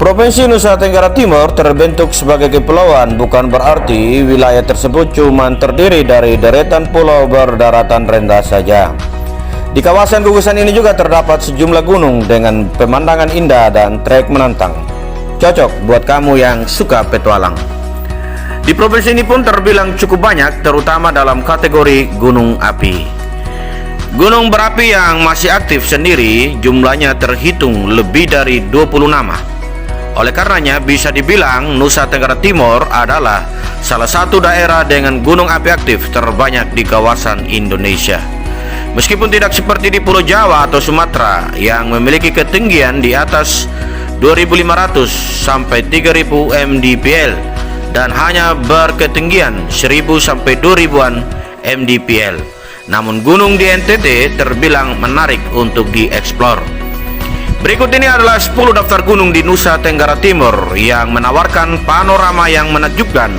Provinsi Nusa Tenggara Timur terbentuk sebagai kepulauan bukan berarti wilayah tersebut cuma terdiri dari deretan pulau berdaratan rendah saja. Di kawasan gugusan ini juga terdapat sejumlah gunung dengan pemandangan indah dan trek menantang. Cocok buat kamu yang suka petualang. Di provinsi ini pun terbilang cukup banyak, terutama dalam kategori gunung api. Gunung berapi yang masih aktif sendiri jumlahnya terhitung lebih dari 20 nama. Oleh karenanya bisa dibilang Nusa Tenggara Timur adalah salah satu daerah dengan gunung api aktif terbanyak di kawasan Indonesia. Meskipun tidak seperti di Pulau Jawa atau Sumatera yang memiliki ketinggian di atas 2.500 sampai 3.000 mdpl dan hanya berketinggian 1.000 sampai 2.000-an mdpl. Namun gunung di NTT terbilang menarik untuk dieksplor. Berikut ini adalah 10 daftar gunung di Nusa Tenggara Timur yang menawarkan panorama yang menakjubkan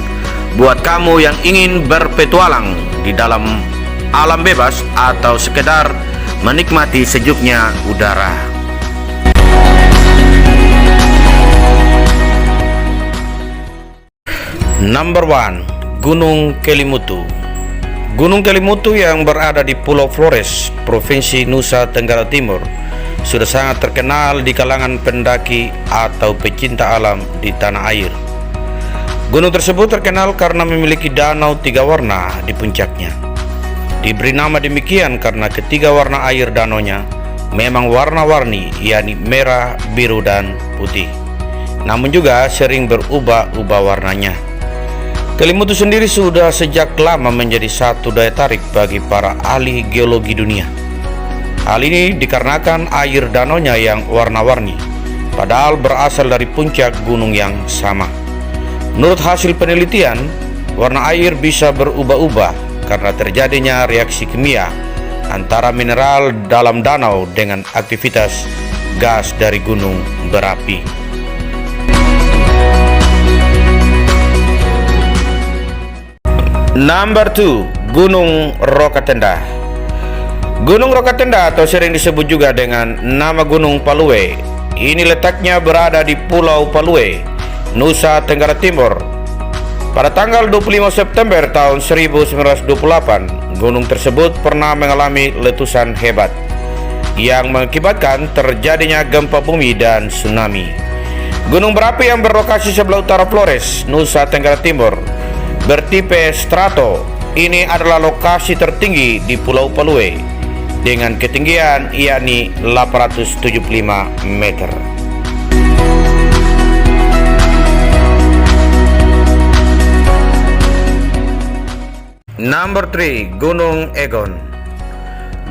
buat kamu yang ingin berpetualang di dalam alam bebas atau sekedar menikmati sejuknya udara. Number 1, Gunung Kelimutu. Gunung Kelimutu yang berada di Pulau Flores, Provinsi Nusa Tenggara Timur, sudah sangat terkenal di kalangan pendaki atau pecinta alam di tanah air. Gunung tersebut terkenal karena memiliki danau 3 warna di puncaknya. Diberi nama demikian karena ketiga warna air danaunya memang warna-warni, yakni merah, biru, dan putih. Namun juga sering berubah-ubah warnanya. Kelimutu sendiri sudah sejak lama menjadi satu daya tarik bagi para ahli geologi dunia. Hal ini dikarenakan air danaunya yang warna-warni, padahal berasal dari puncak gunung yang sama. Menurut hasil penelitian, warna air bisa berubah-ubah karena terjadinya reaksi kimia antara mineral dalam danau dengan aktivitas gas dari gunung berapi. Number 2, Gunung Rokatenda. Gunung Rokatenda atau sering disebut juga dengan nama Gunung Palue. Ini letaknya berada di Pulau Palue, Nusa Tenggara Timur. Pada tanggal 25 September tahun 1928, gunung tersebut pernah mengalami letusan hebat yang mengakibatkan terjadinya gempa bumi dan tsunami. Gunung berapi yang berlokasi sebelah utara Flores, Nusa Tenggara Timur, bertipe strato. Ini adalah lokasi tertinggi di Pulau Palue dengan ketinggian yakni 875 meter. Number 3, Gunung Egon.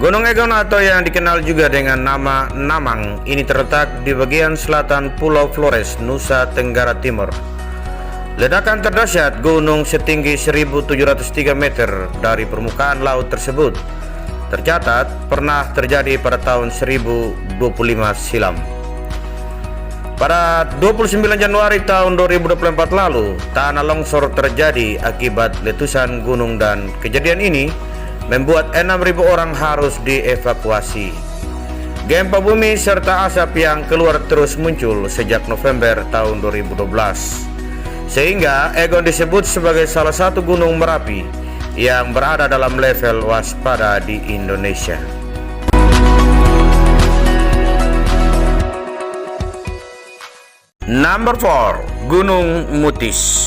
Gunung Egon atau yang dikenal juga dengan nama Namang ini terletak di bagian selatan Pulau Flores, Nusa Tenggara Timur. Ledakan terdahsyat gunung setinggi 1.703 meter dari permukaan laut tersebut tercatat pernah terjadi pada tahun 1025 silam. Pada 29 Januari tahun 2024 lalu, tanah longsor terjadi akibat letusan gunung dan kejadian ini membuat 6.000 orang harus dievakuasi. Gempa bumi serta asap yang keluar terus muncul sejak November tahun 2012. Sehingga Egon disebut sebagai salah satu gunung berapi yang berada dalam level waspada di Indonesia. Number 4, Gunung Mutis.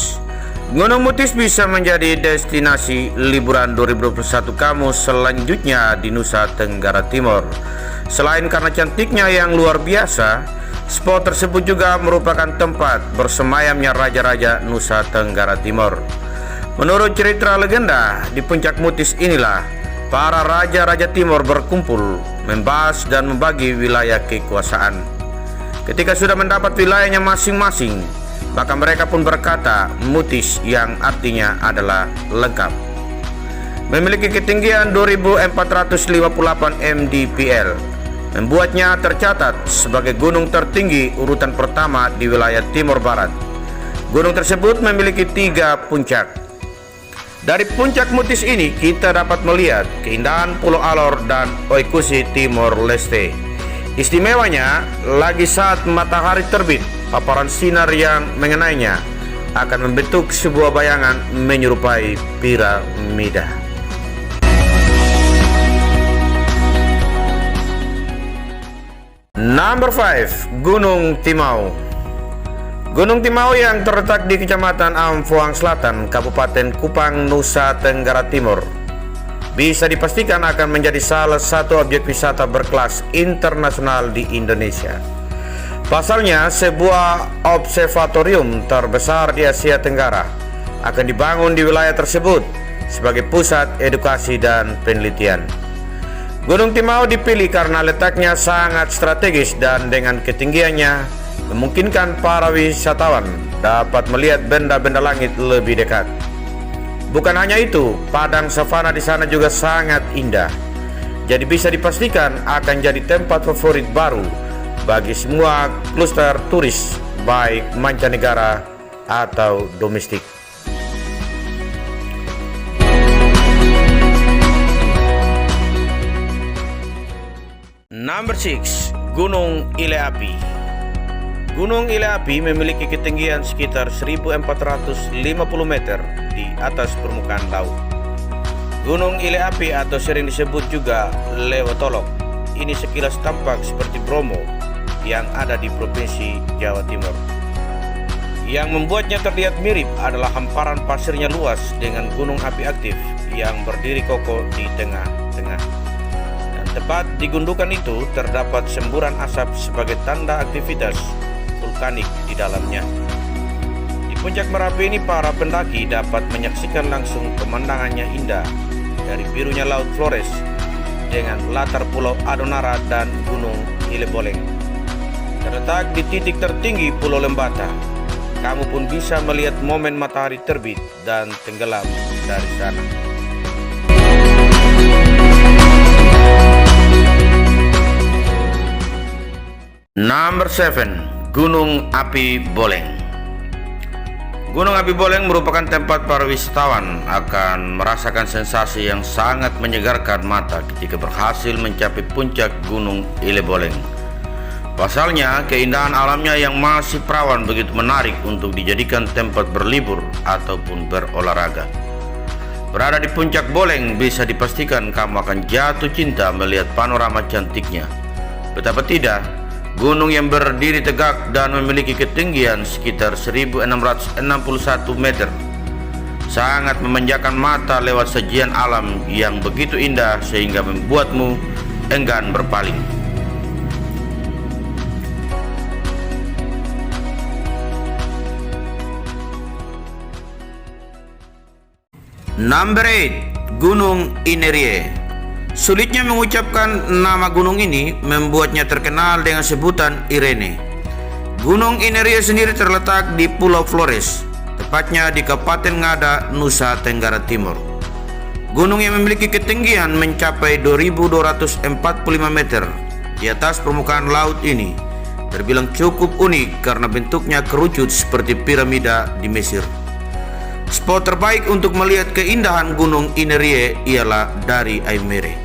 Gunung Mutis bisa menjadi destinasi liburan 2021 kamu selanjutnya di Nusa Tenggara Timur. Selain karena cantiknya yang luar biasa, spot tersebut juga merupakan tempat bersemayamnya raja-raja Nusa Tenggara Timur. Menurut cerita legenda, di puncak Mutis inilah para raja-raja timur berkumpul, membahas dan membagi wilayah kekuasaan. Ketika sudah mendapat wilayahnya masing-masing, maka mereka pun berkata Mutis yang artinya adalah lengkap. Memiliki ketinggian 2.458 mdpl, membuatnya tercatat sebagai gunung tertinggi urutan pertama di wilayah Timur Barat. Gunung tersebut memiliki 3 puncak. Dari puncak Mutis ini kita dapat melihat keindahan Pulau Alor dan Oikusi Timor Leste. Istimewanya lagi saat matahari terbit, paparan sinar yang mengenainya akan membentuk sebuah bayangan menyerupai piramida. Number 5, Gunung Timau. Gunung Timau yang terletak di Kecamatan Amfuang Selatan, Kabupaten Kupang, Nusa Tenggara Timur, bisa dipastikan akan menjadi salah satu objek wisata berkelas internasional di Indonesia. Pasalnya, sebuah observatorium terbesar di Asia Tenggara akan dibangun di wilayah tersebut sebagai pusat edukasi dan penelitian. Gunung Timau dipilih karena letaknya sangat strategis dan dengan ketinggiannya memungkinkan para wisatawan dapat melihat benda-benda langit lebih dekat. Bukan hanya itu, padang savana di sana juga sangat indah. Jadi bisa dipastikan akan jadi tempat favorit baru bagi semua kluster turis, baik mancanegara atau domestik. Number 6, Gunung Ile Api. Gunung Ile Api memiliki ketinggian sekitar 1450 meter di atas permukaan laut. Gunung Ile Api atau sering disebut juga Lewotolok ini sekilas tampak seperti Bromo yang ada di Provinsi Jawa Timur. Yang membuatnya terlihat mirip adalah hamparan pasirnya luas dengan gunung api aktif yang berdiri kokoh di tengah-tengah. Dan tepat di gundukan itu terdapat semburan asap sebagai tanda aktivitas vulkanik di dalamnya. Di puncak Merapi ini para pendaki dapat menyaksikan langsung pemandangannya indah dari birunya Laut Flores dengan latar Pulau Adonara dan Gunung Ile Boleng. Terletak di titik tertinggi Pulau Lembata, kamu pun bisa melihat momen matahari terbit dan tenggelam dari sana. Number 7, Gunung Api Boleng. Gunung Api Boleng merupakan tempat para wisatawan akan merasakan sensasi yang sangat menyegarkan mata ketika berhasil mencapai puncak Gunung Ile Boleng. Pasalnya, keindahan alamnya yang masih perawan begitu menarik untuk dijadikan tempat berlibur ataupun berolahraga. Berada di puncak Boleng bisa dipastikan kamu akan jatuh cinta melihat panorama cantiknya. Betapa tidak, gunung yang berdiri tegak dan memiliki ketinggian sekitar 1661 meter sangat memanjakan mata lewat sajian alam yang begitu indah sehingga membuatmu enggan berpaling. Number 8, Gunung Inerie. Sulitnya mengucapkan nama gunung ini membuatnya terkenal dengan sebutan Irene. Gunung Inerie sendiri terletak di Pulau Flores, tepatnya di Kabupaten Ngada, Nusa Tenggara Timur. Gunung yang memiliki ketinggian mencapai 2245 meter di atas permukaan laut ini terbilang cukup unik karena bentuknya kerucut seperti piramida di Mesir. Spot terbaik untuk melihat keindahan Gunung Inerie ialah dari Aimere.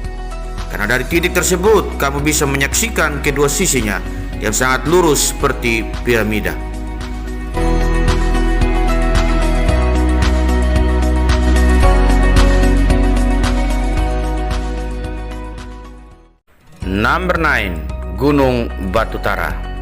Karena dari titik tersebut kamu bisa menyaksikan kedua sisinya yang sangat lurus seperti piramida. Number 9, Gunung Batutara.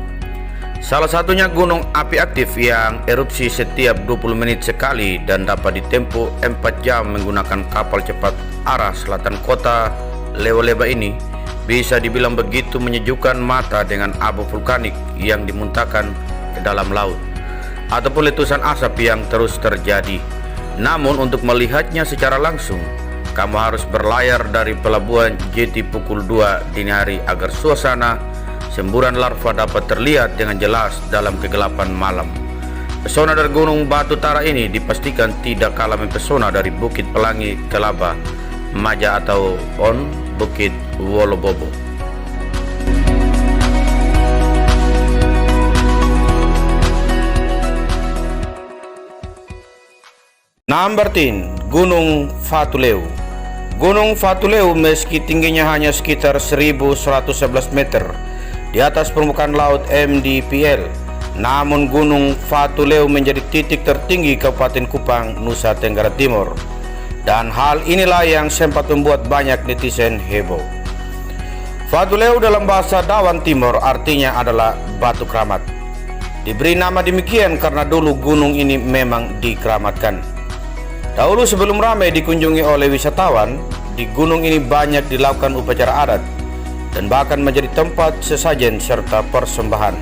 Salah satunya gunung api aktif yang erupsi setiap 20 menit sekali dan dapat ditempuh 4 jam menggunakan kapal cepat arah selatan kota Lewoleba ini bisa dibilang begitu menyejukkan mata dengan abu vulkanik yang dimuntahkan ke dalam laut ataupun letusan asap yang terus terjadi. Namun untuk melihatnya secara langsung, kamu harus berlayar dari pelabuhan Jeti pukul 2 dini hari agar suasana semburan larva dapat terlihat dengan jelas dalam kegelapan malam. Pesona dari Gunung Batutara ini dipastikan tidak kalah mempesona dari Bukit Pelangi, Kelaba, Maja atau Bukit Wolobobo. Number 10, Gunung Fatuleu. Gunung Fatuleu meski tingginya hanya sekitar 1111 meter di atas permukaan laut MDPL, Namun Gunung Fatuleu menjadi titik tertinggi Kabupaten Kupang, Nusa Tenggara Timur. Dan hal inilah yang sempat membuat banyak netizen heboh. Fatuleu dalam bahasa Dawan Timur artinya adalah batu keramat. Diberi nama demikian karena dulu gunung ini memang dikeramatkan. Dahulu sebelum ramai dikunjungi oleh wisatawan, di gunung ini banyak dilakukan upacara adat dan bahkan menjadi tempat sesajen serta persembahan.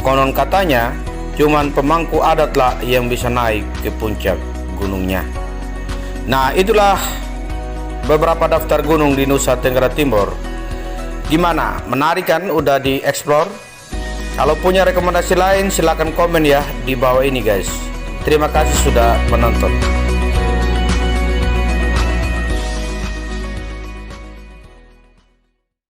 Konon katanya, cuman pemangku adatlah yang bisa naik ke puncak gunungnya. Nah, itulah beberapa daftar gunung di Nusa Tenggara Timur. Gimana? Menarik kan? Udah dieksplor? Kalau punya rekomendasi lain silahkan komen ya di bawah ini guys. Terima kasih sudah menonton.